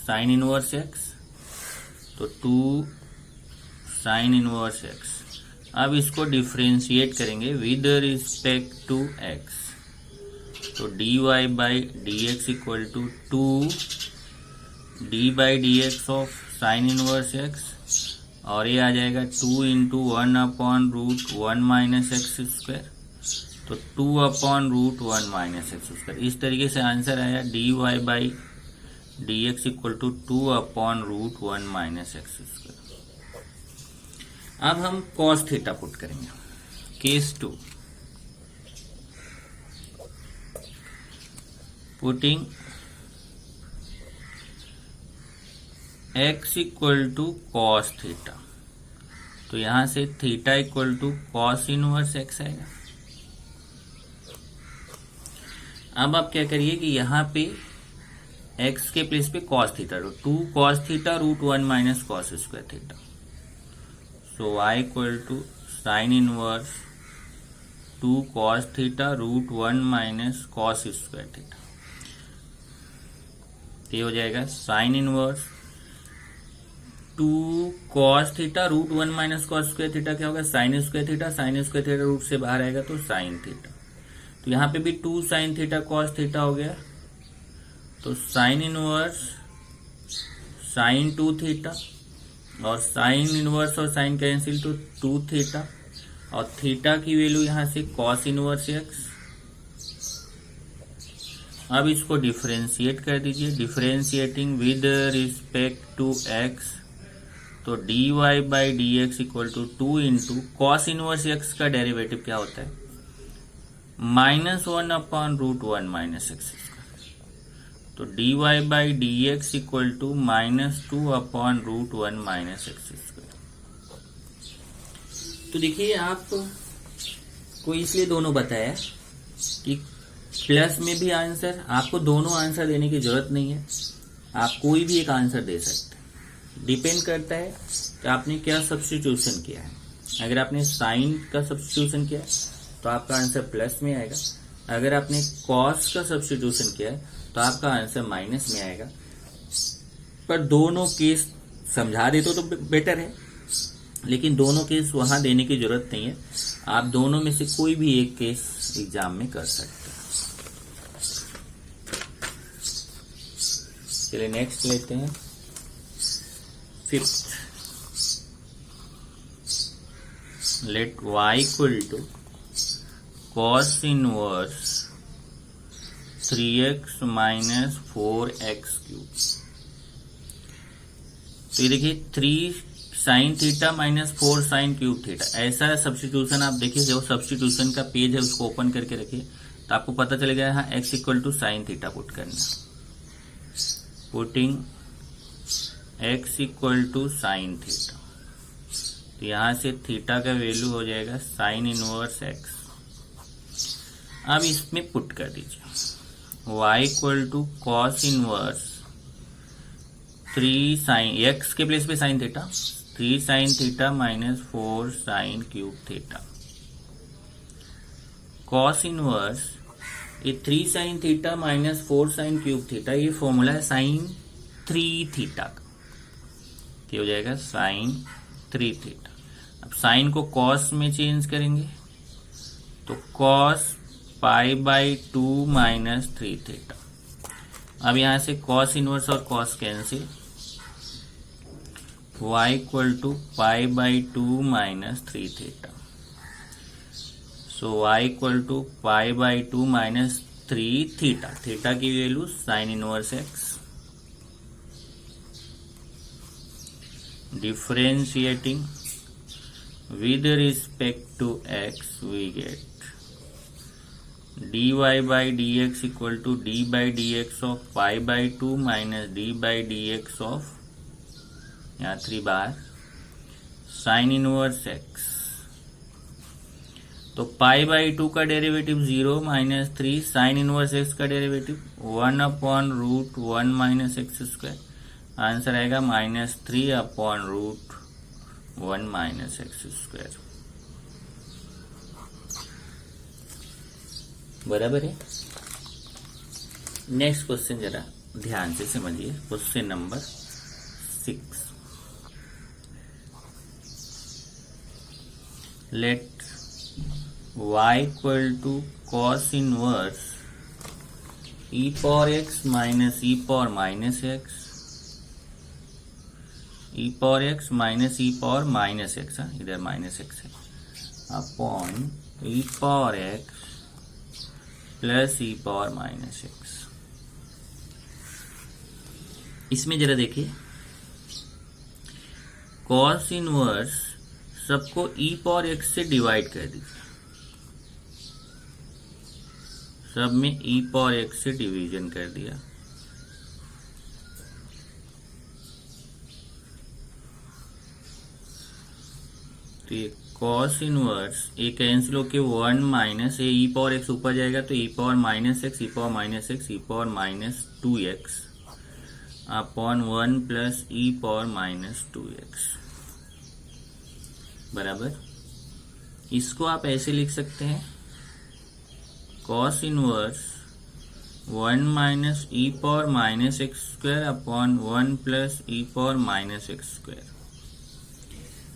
sine inverse x, तो 2 साइन इनवर्स x। अब इसको डिफरेंशिएट करेंगे विद रिस्पेक्ट टू x, तो dy by d x equal to 2 d by d x of sine inverse x, और ये आ जाएगा 2 into 1 upon root 1 minus x square, तो 2 upon root 1 minus x square. इस तरीके से आंसर आया dy by d x equal to 2 upon root 1 minus x square. अब हम कॉस थीटा पुट करेंगे, case 2, putting x equal to cos theta, तो यहां से theta equal to cos inverse x आएगा। अब आप क्या करिए कि यहां पे x के प्लेस पे cos theta, 2 cos theta root 1 minus cos square theta, so y equal to sine inverse 2 cos theta root 1 minus cos square theta. ये हो जाएगा sine inverse 2 cos theta root 1 minus cos square theta क्या होगा, sine square theta, sine square theta root से बाहर आएगा तो sine theta, तो यहाँ पे भी 2 साइन थीटा कॉस थीटा हो गया, तो साइन इनवर्स साइन 2 थीटा, और साइन इनवर्स और साइन कैंसिल तो 2 थीटा, और थीटा की वैल्यू यहां से कॉस इनवर्स x, अब इसको डिफरेंशिएट कर दीजिए, differentiating with respect to x, तो d y by d x equal to 2 into cos inverse x का डेरिवेटिव क्या होता है, -1 अपॉन √1 माइनस एक्स स्क्वायर, तो d y by d x equal to -2 upon √1 minus x square. तो देखिए आपको इसलिए दोनों बताया कि प्लस में भी आंसर, आपको दोनों आंसर देने की जरूरत नहीं है, आप कोई भी एक आंसर दे सकते हैं, डिपेंड करता है कि आपने क्या सब्स्टिट्यूशन किया है। अगर आपने साइन का सब्स्टिट्यूशन किया है तो आपका आंसर प्लस में आएगा, अगर आपने कॉस का सब्स्टिट्यूशन किया है तो आपका आंसर माइनस में आएगा। पर दोनों केस समझा दे तो बेटर है, लेकिन दोनों केस वहां देने की जरूरत नहीं है, आप दोनों में से कोई भी एक केस एग्जाम में कर सकते हैं। चलिए नेक्स्ट लेते हैं, 5th, let y equal to cos inverse 3x minus 4x cube. तो ये देखिए 3 sine theta minus 4 sine cube theta, ऐसा सब्स्टिट्यूशन आप देखिए, जो सब्स्टिट्यूशन का पेज है उसको ओपन करके रखिए तो आपको पता चलेगा यहाँ x equal to sine theta put करना, putting x equal to sine theta, तो यहां से थीटा का वैल्यू हो जाएगा साइन इनवर्स x। अब इसमें पुट कर दीजिए y equal to cos inverse 3 sine, x के प्लेस पे sine theta, 3 sine theta minus 4 sine cube theta, cos inverse ये 3 sine theta minus 4 sine cube theta, ये फॉर्मूला है साइन 3 थीटा का, क्या हो जाएगा साइन 3 थीटा। अब साइन को कॉस में चेंज करेंगे तो cos pi by 2 minus 3 theta. अब यहां से कॉस इनवर्स और cos cancel, y equal to pi by 2 minus 3 theta, so y equal to pi by 2 minus 3 theta, theta की value sine inverse x, differentiating with respect to x we get dy by dx equal to d by dx of pi by 2 minus d by dx of यहाँ 3 बार sign inverse x, तो पाई by 2 का derivative 0 minus 3 sign inverse x का derivative 1 upon √1 minus x square, answer आएगा -3 upon √1 minus x square, बराबर है। Next question जरा ध्यान से समझिए, question number 6, let y equal to cos inverse e power x minus e power minus x, e power x minus e power minus x, इधर minus x है, upon e power x plus e power minus x। इसमें जरा देखिए, cos inverse सबको e power x से divide कर दीजिए, सब में e पावर x से डिवीजन कर दिया, तो ये कॉस इनवर्स एक कैंसिल होके 1 माइनस e पावर x ऊपर जाएगा तो e power minus x, e power minus x, e power minus 2x upon 1 plus e power minus 2x, बराबर। इसको आप ऐसे लिख सकते हैं, cos inverse 1 minus e power minus x square upon 1 plus e power minus x square.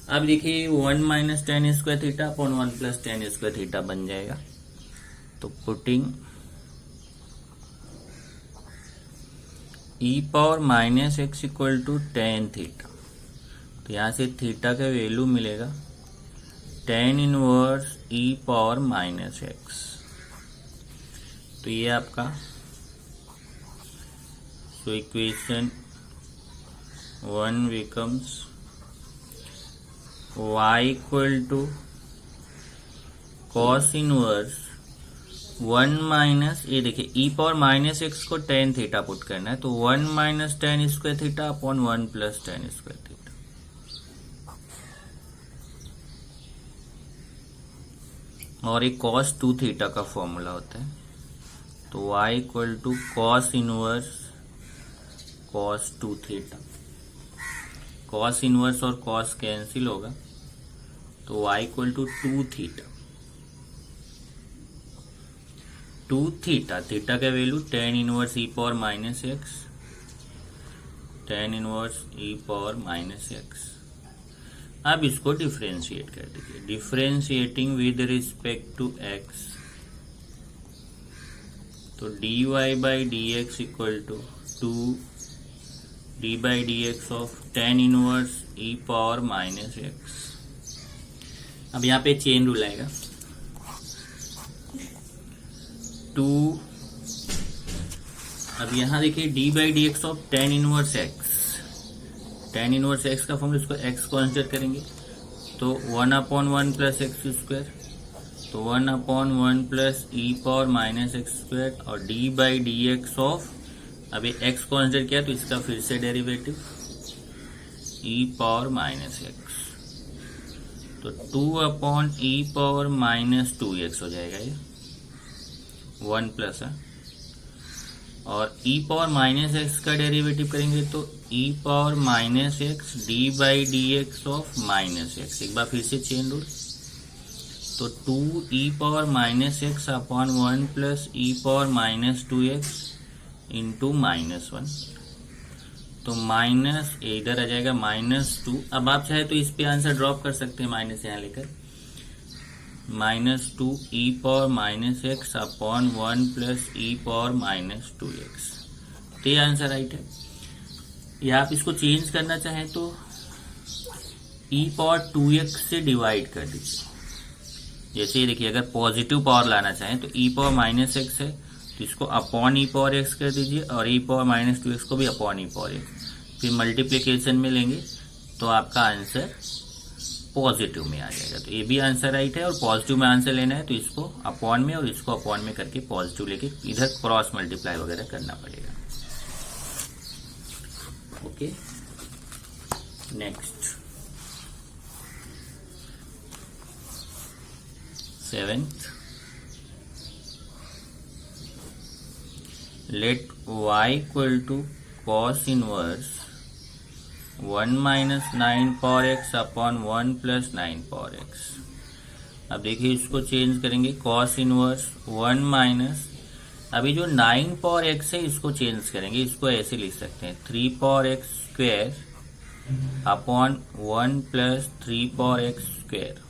अब देखिए 1 minus tan square theta upon 1 plus tan square theta बन जाएगा, तो putting e power minus x equal to tan theta, तो यहां से theta का value मिलेगा tan inverse e power minus x, तो ये आपका So equation 1 becomes y equal to cos inverse 1 minus, ये देखिए e पावर माइनस एक्स को टेन थीटा पुट करना है, तो 1 minus tan square theta upon 1 plus tan square theta. और एक cos 2 थीटा का फॉर्मूला होता है, तो y equal to cos inverse cos 2 theta. cos inverse और cos कैंसिल होगा, तो y equal to 2 theta. 2 theta, theta का value tan inverse e power minus x, tan inverse e power minus x. अब इसको differentiate कर दीजिए, differentiating with respect to x, तो dy by d x equal to 2 d by d x of tan inverse e power minus x. अब यहाँ पे chain rule आएगा, 2, अब यहाँ देखिए D by d x of tan inverse x, tan inverse x का formula, इसको x consider करेंगे तो 1/1 प्लस एक्स स्क्वायर, तो 1/1 प्लस ई पावर माइनस एक्स स्क्वायर, और D by d x of, अभी x कंसीडर किया तो इसका फिर से derivative e power minus x, तो 2/e पावर माइनस 2x हो जाएगा ये 1 प्लस है, और e पावर माइनस एक्स का डेरिवेटिव करेंगे तो e power minus x D by d x of minus x. एक बार फिर से चेन रूल, तो 2e power minus x upon 1 plus e power minus 2x into minus 1, तो माइनस इधर आ जाएगा -2। अब आप चाहे तो इस पे आंसर ड्रॉप कर सकते हैं, माइनस यहाँ लेकर, -2e power minus x upon 1 plus e power minus 2x, तो ये आंसर राइट है। या आप इसको चेंज करना चाहें तो e पावर 2x से डिवाइड कर दीजिए। जैसे ये देखिए, अगर पॉजिटिव पावर लाना चाहें तो e पावर माइनस एक्स है, तो इसको अपॉन e पावर एक्स कर दीजिए, और e पावर माइनस 2x को भी अपॉन e पावर एक्स, फिर मल्टीप्लीकेशन में लेंगे तो आपका आंसर पॉजिटिव में आ जाएगा। तो ये भी आंसर राइट है, और पॉजिटिव में आंसर लेना है तो इसको अपॉन में और इसको अपॉन में करके पॉजिटिव लेके इधर क्रॉस मल्टीप्लाई वगैरह करना पड़ेगा। Okay, next 7th, let y equal to cos inverse 1 minus 9 power x upon 1 plus 9 power x. अब देखिए इसको चेंज करेंगे, cos इनवर्स 1 माइनस, अभी जो 9 पावर एक्स है इसको चेंज करेंगे, इसको ऐसे लिख सकते हैं 3 power x square upon 1 plus 3 power x square.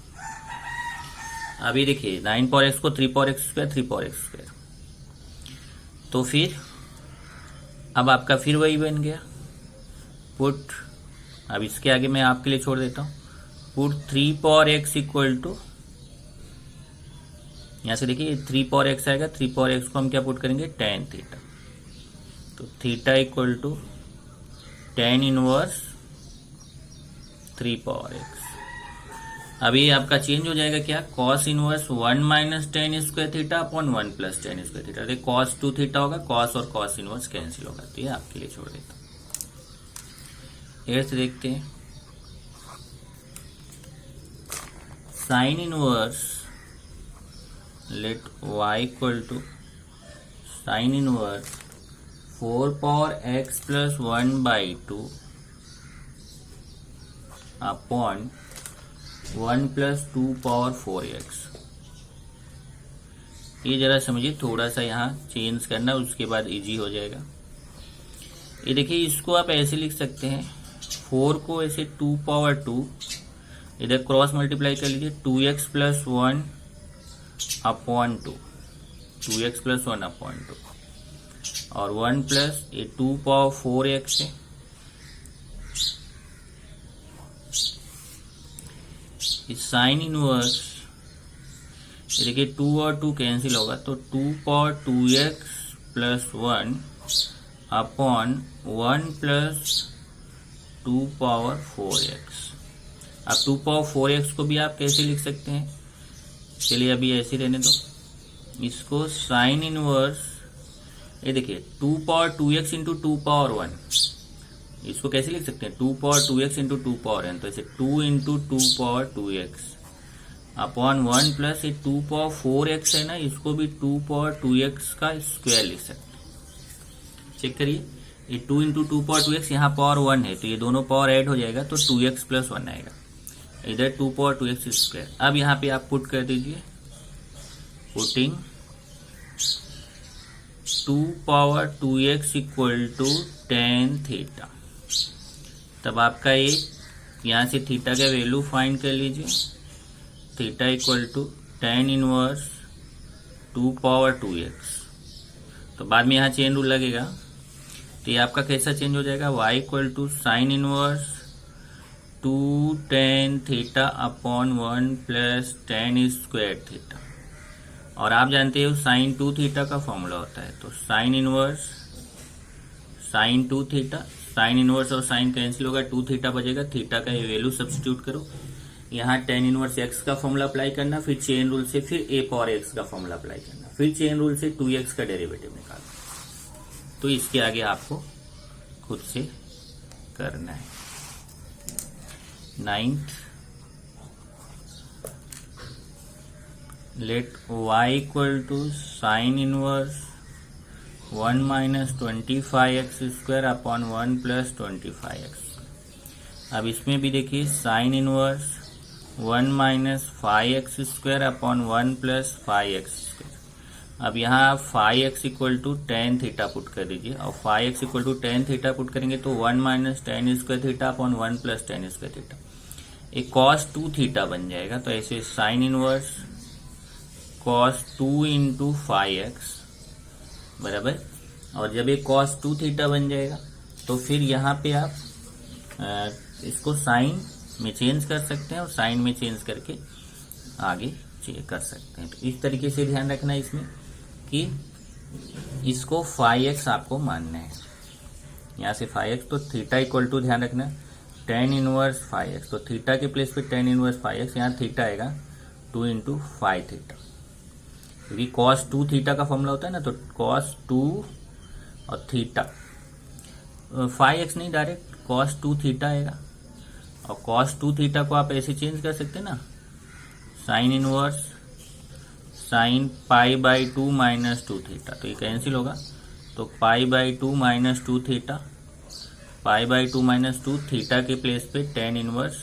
अभी देखिए 9 पावर एक्स को 3 power x square, 3 power x square, तो फिर अब आपका फिर वही बन गया पुट, अब इसके आगे मैं आपके लिए छोड़ देता हूं, put 3 power x equal to, यहां से देखिए 3 पावर एक्स आएगा, 3 पावर एक्स को हम क्या पुट करेंगे, tan थीटा, तो theta equal to tan inverse 3 power x. अभी आपका चेंज हो जाएगा क्या, cos inverse 1 minus tan square theta upon 1 plus tan square theta, देखिए cos 2 थीटा होगा, cos और cos इनवर्स कैंसिल होगा, तो ये आपके लिए छोड़ देता हूं। से देखते हैं, sine inverse, let y equal to sine inverse 4 power x plus 1/2 upon 1 plus 2 power 4x। ये जरा समझिए, थोड़ा सा यहाँ चेंज करना, उसके बाद इजी हो जाएगा। ये देखिए इसको आप ऐसे लिख सकते हैं, 4 को ऐसे 2 पावर 2, इधर क्रॉस मल्टीप्लाई कर लीजिए, 2x plus 1 upon 2, 2x plus 1 upon 2, और 1 प्लस ये 2 पावर 4x है, साइन इनवर्स, देखिए 2 और 2 कैंसिल होगा, तो 2 power 2x plus 1 upon 1 plus 2 power 4x। अब 2 पावर 4x को भी आप कैसे लिख सकते हैं, चलिए अभी ऐसे रहने दो। इसको साइन इनवर्स, ये देखिए 2 पावर 2x इंटू 2 पावर 1, इसको कैसे लिख सकते हैं 2 power 2x into 2 power n, तो ऐसे 2 into 2 power 2x upon 1 plus ये 2 पावर 4x है ना, इसको भी 2 पावर 2x का स्क्वायर लिख सकते हैं। चेक करिए, ये 2 इंटू 2 पावर 2x, यहाँ पावर 1 है तो ये दोनों पावर ऐड हो जाएगा तो 2x प्लस 1 आएगा, इधर 2 पावर 2x स्क्वायर। अब यहाँ पे आप पुट कर दीजिए, putting 2 power 2x equal to tan theta. तब आपका ये यहाँ से थीटा का वैल्यू फाइंड कर लीजिए, theta equal to tan inverse 2 power 2x। तो बाद में यहाँ चेन रूल लगेगा तो ये आपका कैसा चेंज हो जाएगा, y equal to sine inverse 2 tan theta upon 1 plus tan square theta. और आप जानते हो साइन 2 थीटा का फॉर्मूला होता है, तो sine inverse sine 2 theta, sine inverse और साइन कैंसिल होगा, 2 थीटा बचेगा, थीटा का ये वैल्यू सब्स्टिट्यूट करो, यहाँ tan इनवर्स x का फॉर्मूला अप्लाई करना, फिर चेन रूल से फिर a पावर x का फॉर्मूला अप्लाई करना, फिर चेन रूल से 2x का डेरिवेटिव निकालना। तो इसके आगे आपको खुद से करना है। 9th, let y equal to sin inverse 1 minus 25x square upon 1 plus 25x। अब इसमें भी देखिए sine inverse 1 minus 5x square upon 1 plus 5x square. अब यहाँ आप 5x equal to tan theta put कर दीजिए, और 5x equal to tan theta put करेंगे तो 1 minus tan square theta upon 1 plus tan square theta, एक cos 2 थीटा बन जाएगा। तो ऐसे sign inverse cos 2 into 5x बराबर, और जब ये cos 2 थीटा बन जाएगा तो फिर यहाँ पे आप इसको साइन में चेंज कर सकते हैं और साइन में चेंज करके आगे चेक कर सकते हैं। तो इस तरीके से ध्यान रखना है इसमें कि इसको 5x आपको मानना है, यहाँ से 5x, तो थीटा इक्वल टू ध्यान रखना tan इनवर्स 5x, तो थीटा के प्लेस पे tan इनवर्स 5x, यहाँ थीटा आएगा 2 इंटू 5 थीटा, क्योंकि cos 2 थीटा का फॉर्मूला होता है ना, तो cos 2 और थीटा 5x नहीं, डायरेक्ट cos 2 थीटा आएगा, और cos 2 थीटा को आप ऐसे चेंज कर सकते हैं ना, sign inverse sine pi by 2 minus 2 theta, तो ये कैंसिल होगा, तो पाई by 2 minus 2 theta, pi by 2 minus 2 theta के प्लेस पे tan इनवर्स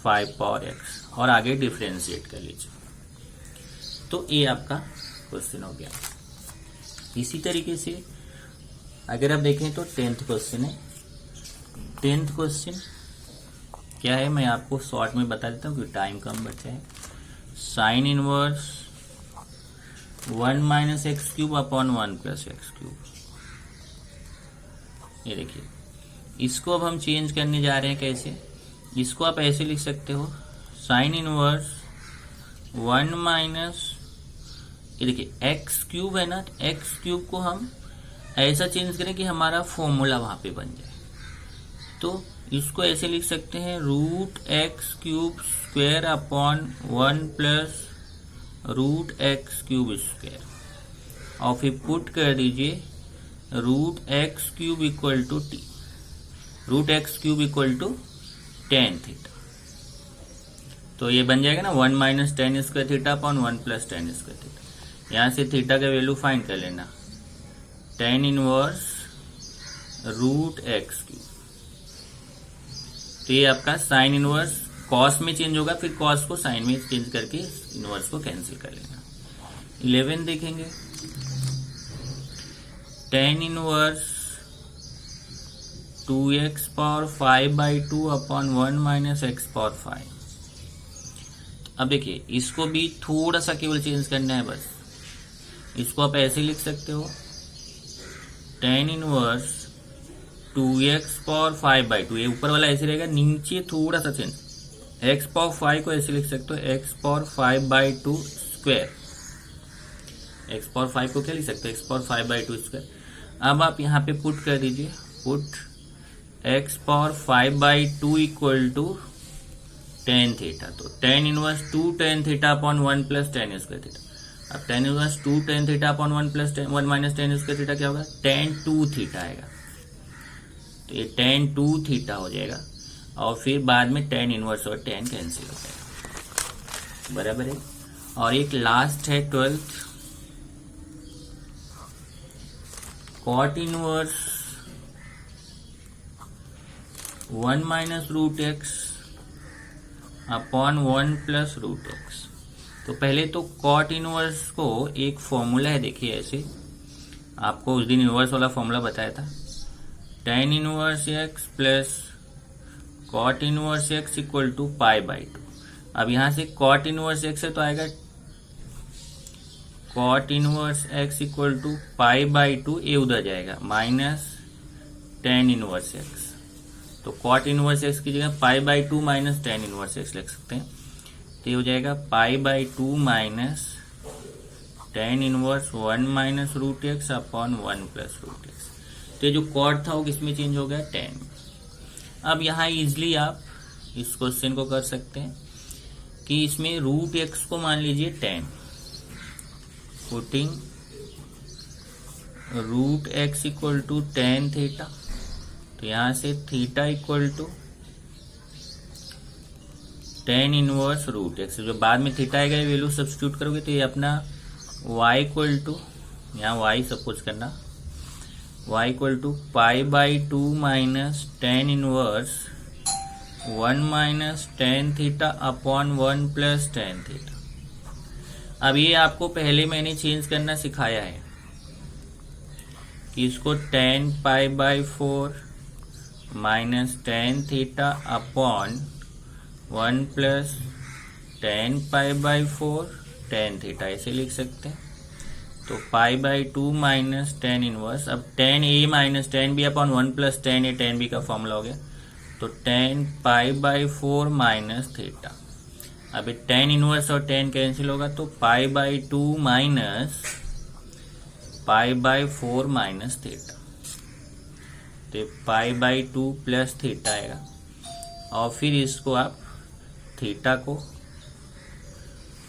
5 पावर x, और आगे डिफ्रेंशिएट कर लीजिए। तो ये आपका क्वेश्चन हो गया। इसी तरीके से अगर आप देखें तो 10th क्वेश्चन है। 10th क्वेश्चन क्या है, मैं आपको शॉर्ट में बता देता हूँ क्योंकि टाइम कम बचा है। Sine inverse 1 minus x cube upon 1 plus x cube, ये देखिए, इसको अब हम चेंज करने जा रहे हैं। कैसे, इसको आप ऐसे लिख सकते हो, साइन इनवर्स 1 माइनस, ये देखिए एक्स क्यूब है ना, एक्स क्यूब को हम ऐसा चेंज करें कि हमारा फॉर्मूला वहां पे बन जाए, तो इसको ऐसे लिख सकते हैं root x cube square upon 1 plus root x cube square, और फिर पुट कर दीजिए root x cube equal to t, root x cube equal to tan theta, तो ये बन जाएगा ना 1 minus tan square theta upon 1 plus tan square theta. यहाँ से थीटा का वैल्यू फाइंड कर लेना, tan inverse root x cube, तो ये आपका साइन इनवर्स कॉस में चेंज होगा, फिर कॉस को साइन में चेंज करके इनवर्स को कैंसिल कर लेना। 11 देखेंगे, tan inverse 2x power 5 by 2 upon 1 minus x power 5। अब देखिए इसको भी थोड़ा सा केवल चेंज करना है बस, इसको आप ऐसे लिख सकते हो, tan inverse 2x power 5 by 2, ये ऊपर वाला ऐसे रहेगा, नीचे थोड़ा सा चेंज, x पावर 5 को ऐसे लिख सकते हो x power 5 by 2 square, x power 5 को क्या लिख सकते हो x पावर 5 बाई 2 स्क्वायर। अब आप यहाँ पे पुट कर दीजिए, put x power 5/2 equal to tan theta. तो tan inverse 2 tan theta upon 1 plus tan square theta. अब tan inverse 2 tan theta upon 1 plus 1 minus tan square theta क्या होगा, टेन 2 थीटा आएगा। तो ये टेन 2 थीटा हो जाएगा और फिर बाद में टेन इनवर्स और टेन कैंसिल हो जाएगा, बराबर है। और एक लास्ट है 12th, cot inverse 1 minus root x upon 1 plus root x. तो पहले तो कॉट इनवर्स को एक फॉर्मूला है, देखिए ऐसे आपको उस दिन इनवर्स वाला फॉर्मूला बताया था, tan inverse x plus cot inverse x equal to pi. अब यहां से कॉट इनवर्स एक्स है तो आएगा cot inverse x equal to pi, ये उधर जाएगा माइनस टेन इनवर्स एक्स। तो कॉट इनवर्स एक्स की जगह pi minus tan inverse x लिख सकते हैं। तो ये हो जाएगा pi minus tan inverse 1 minus root x upon 1 plus root x. तो जो कॉट था वो किसमें चेंज हो गया, टेन। अब यहाँ इजिली आप इस क्वेश्चन को कर सकते हैं कि इसमें रूट एक्स को मान लीजिए tan, putting root x equal to tan theta. तो यहां से theta equal to tan inverse root x, जो बाद में थीटा आएगा ये वैल्यू सब्स्टिट्यूट करोगे तो ये अपना y इक्वल टू, यहाँ y सपोज करना, y equal to pi minus tan inverse 1 minus tan theta upon 1 plus tan theta. अब ये आपको पहले मैंने चेंज करना सिखाया है कि इसको tan pi minus tan theta upon 1 plus tan pi tan theta ऐसे लिख सकते हैं। तो पाई/2 माइनस टेन इनवर्स, अब tan A minus tan B upon 1 plus tan A tan B का फॉर्मूला हो गया। तो टेन पाई/4 माइनस थीटा, अब टेन इनवर्स और टेन कैंसिल होगा तो pi minus pi minus theta. तो पाई/2 प्लस थीटा आएगा और फिर इसको आप थीटा को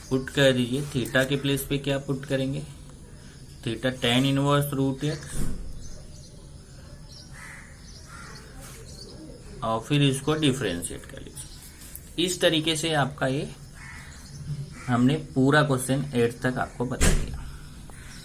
पुट कर दीजिए। थीटा के प्लेस पे क्या पुट करेंगे, theta tan inverse root x और फिर इसको डिफरेंशिएट कर लीजिए। इस तरीके से आपका ये हमने पूरा क्वेश्चन 8 तक आपको बता दिया।